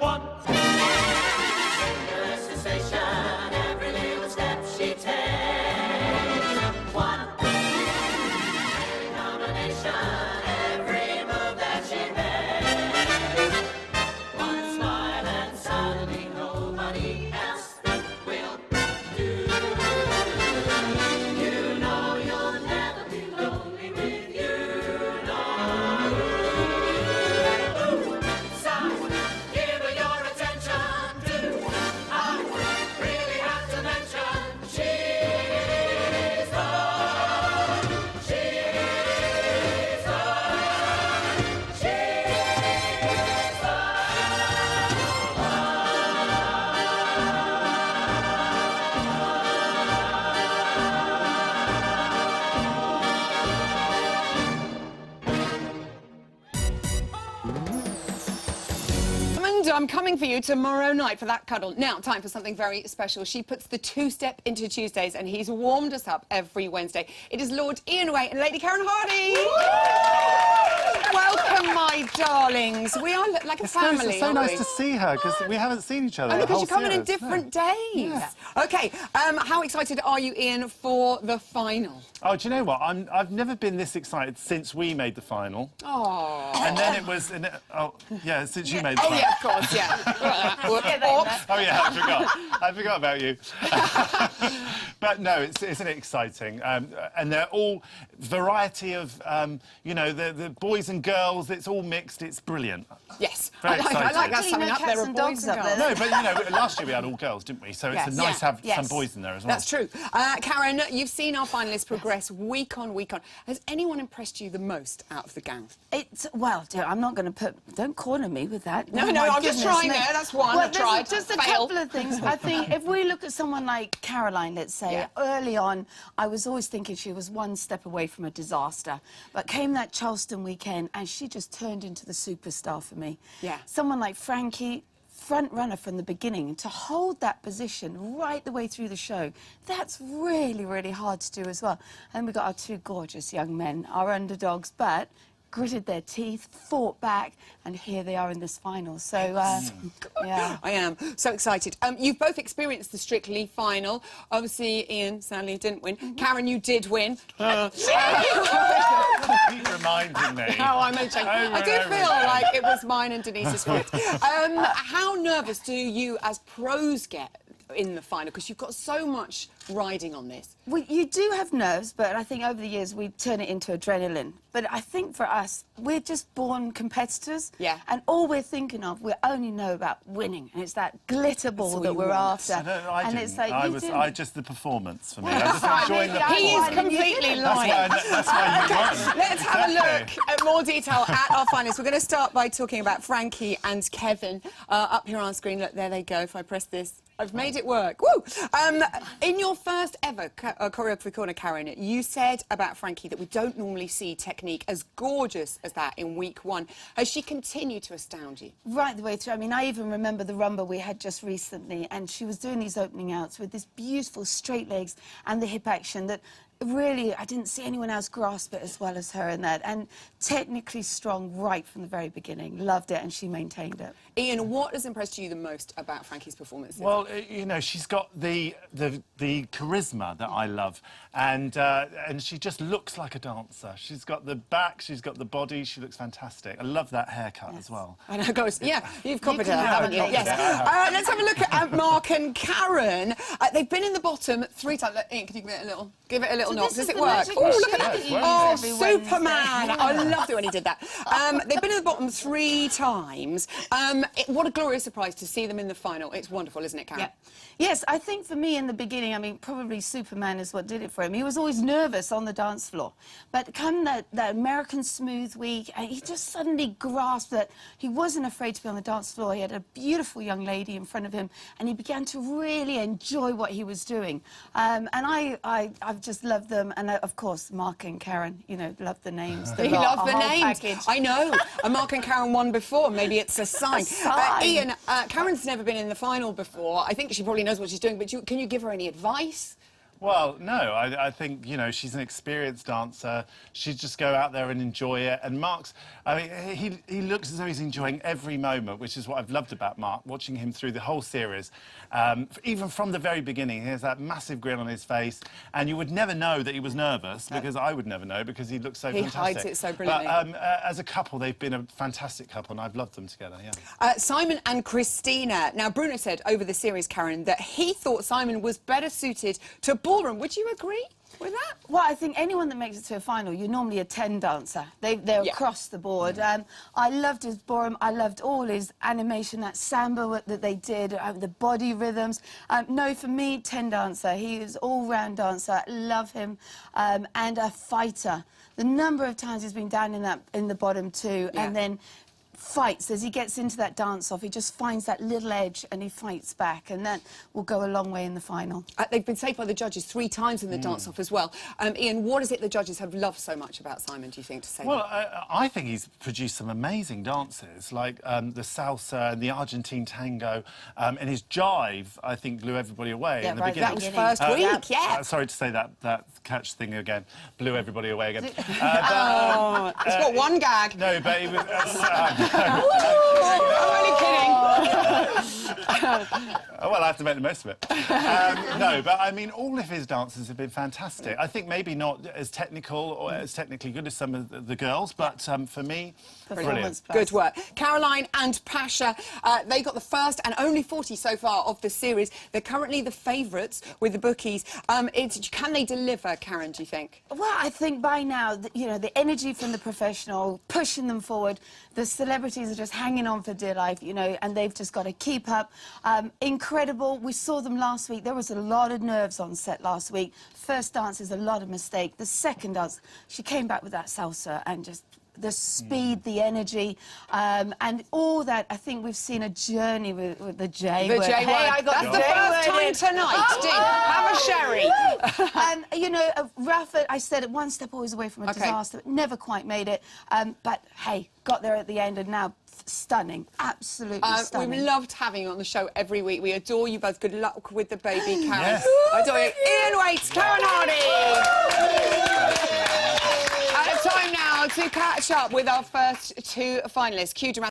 one. Singular sensation, every little step she takes. One. Combination, every move that she makes. One smile and suddenly nobody else will do. You know you'll never be lonely with you, no. Give her your attention, do I really have to mention she's And I'm coming for you tomorrow night for that cuddle. Now, time for something very special. She puts the two-step into Tuesdays, and he's warmed us up every Wednesday. It is Lord Ian Waite and Lady Karen Hardy. Welcome, my darlings. We are like a family. It's so nice to see her, because we haven't seen each other. Oh, the because whole you come in series. different days. Yeah. Okay, how excited are you, Ian, for the final? Oh, do you know what? I've never been this excited since we made the final. Oh. And then it was... since you made the final. Oh, yeah, of course, yeah. Oh, yeah, I forgot. I forgot about you. But no, isn't it exciting? And they're all variety of, you know, the boys and girls. It's all mixed. It's brilliant. Yes. Very I exciting. like that summing no up. cats There are and boys dogs and up girls. there. No, but, you know, last year we had all girls, didn't we? So Yes. it's nice to have Yes. some boys in there as well. That's true. Karen, you've seen our finalists progress week on week on. Has anyone impressed you the most out of the gang? Well, dear, I'm not going to put... Don't corner me with that. No, Oh, no, my I'm just goodness, trying no. there. That's one. Well, I tried. Just a Fail. couple of things. I think if we look at someone like Caroline, let's say, Yeah. early on, I was always thinking she was one step away from a disaster. But came that Charleston weekend, and she just turned into the superstar for me. Yeah. Someone like Frankie, front runner from the beginning, to hold that position right the way through the show, that's really, really hard to do as well. And we've got our two gorgeous young men, our underdogs, but gritted their teeth, fought back, and here they are in this final. So, yeah. I am so excited. You've both experienced the Strictly final. Obviously, Ian sadly didn't win. Karen, you did win. Keep reminding me. Oh, I'm joking. I do feel like it was mine and Denise's fault. How nervous do you, as pros, get in the final? Because you've got so much riding on this. Well, you do have nerves, but I think over the years we turn it into adrenaline. But I think for us, we're just born competitors. Yeah. And all we're thinking of, we only know about winning. And it's that glitter ball all that you we're want. after. I and didn't. it's like, I just the performance for me. I just enjoying the He is performance. completely lying. That's why you won. Let's have a Exactly. look at more detail at our finalists. We're going to start by talking about Frankie and Kevin. Up here on screen, look, there they go. If I press this, I've made it work. Woo! In your first ever choreography corner, Karen, you said about Frankie that we don't normally see technique as gorgeous as that in week one. Has she continued to astound you? Right the way through. I mean, I even remember the rumba we had just recently, and she was doing these opening outs with this beautiful straight legs and the hip action that really, I didn't see anyone else grasp it as well as her in that. And technically strong right from the very beginning. Loved it, and she maintained it. Ian, what has impressed you the most about Frankie's performance? Well, you know, she's got the charisma that I love, and she just looks like a dancer. She's got the back, she's got the body, she looks fantastic. I love that haircut as well. I know, goes. Yeah, you've copied her, can have haven't you? it. Yes. Let's have a look at Mark and Karen. They've been in the bottom 3 times. Ian, can you give it a little knock? this Does is it the work? magic Oh, look machine at that! that you Oh, use every Wednesday. Superman! I loved it when he did that. They've been in the bottom 3 times. What a glorious surprise to see them in the final. It's wonderful, isn't it, Karen? Yeah. Yes, I think for me in the beginning, I mean, probably Superman is what did it for him. He was always nervous on the dance floor. But come that American Smooth week, he just suddenly grasped that he wasn't afraid to be on the dance floor. He had a beautiful young lady in front of him, and he began to really enjoy what he was doing. And I've just loved them. And, of course, Mark and Karen, you know, love the names. You love the whole names. package. I know. And Mark and Karen won before. Maybe it's a sign. Ian, Karen's never been in the final before. I think she probably knows what she's doing, but can you give her any advice? Well, no, I think, you know, she's an experienced dancer. She'd just go out there and enjoy it. And Mark's, I mean, he looks as though he's enjoying every moment, which is what I've loved about Mark, watching him through the whole series. Even from the very beginning, he has that massive grin on his face, and you would never know that he was nervous, because I would never know, because he looks so fantastic. He hides it so brilliantly. But as a couple, they've been a fantastic couple, and I've loved them together, yeah. Simon and Christina. Now, Bruno said over the series, Karen, that he thought Simon was better suited to ballroom. Would you agree with that? Well, I think anyone that makes it to a final, you're normally a 10 dancer. They're across the board. I loved his ballroom. I loved all his animation, that samba that they did, the body rhythms. No, for me, 10 dancer. He is all-round dancer. Love him. And a fighter. The number of times he's been down in the bottom too, and then fights as he gets into that dance-off. He just finds that little edge and he fights back, and that will go a long way in the final. They've been saved by the judges 3 times in the dance-off as well. Ian, what is it the judges have loved so much about Simon, do you think, to say? Well, I think he's produced some amazing dances, like the salsa and the Argentine tango, and his jive, I think, blew everybody away in the beginning. That was first week, sorry to say that catch thing again, blew everybody away again. It's got one gag. No, but it was... I'm only kidding. Well, I have to make the most of it. No, but I mean, all of his dances have been fantastic. I think maybe not as technical or as technically good as some of the girls, but for me, brilliant. Good work. Caroline and Pasha, they got the first and only 40 so far of the series. They're currently the favourites with the bookies. Can they deliver, Karen, do you think? Well, I think by now, you know, the energy from the professional, pushing them forward, the celebrities are just hanging on for dear life, you know, and they've just got to keep up. Incredible. We saw them last week. There was a lot of nerves on set last week. First dance is a lot of mistake. The second dance, she came back with that salsa and just the speed, the energy, and all that. I think we've seen a journey with the J word. J word. Hey, I got That's the first time tonight, Dean. Have a sherry. And, you know, Rafa, I said it, one step always away from a disaster. Never quite made it. But, hey, got there at the end, and now stunning. Absolutely stunning. We've loved having you on the show every week. We adore you both. Good luck with the baby, Karen. Yes. I adore you. Ian Waite, Karen Hardy. Time now to catch up with our first 2 finalists. Cue dramatic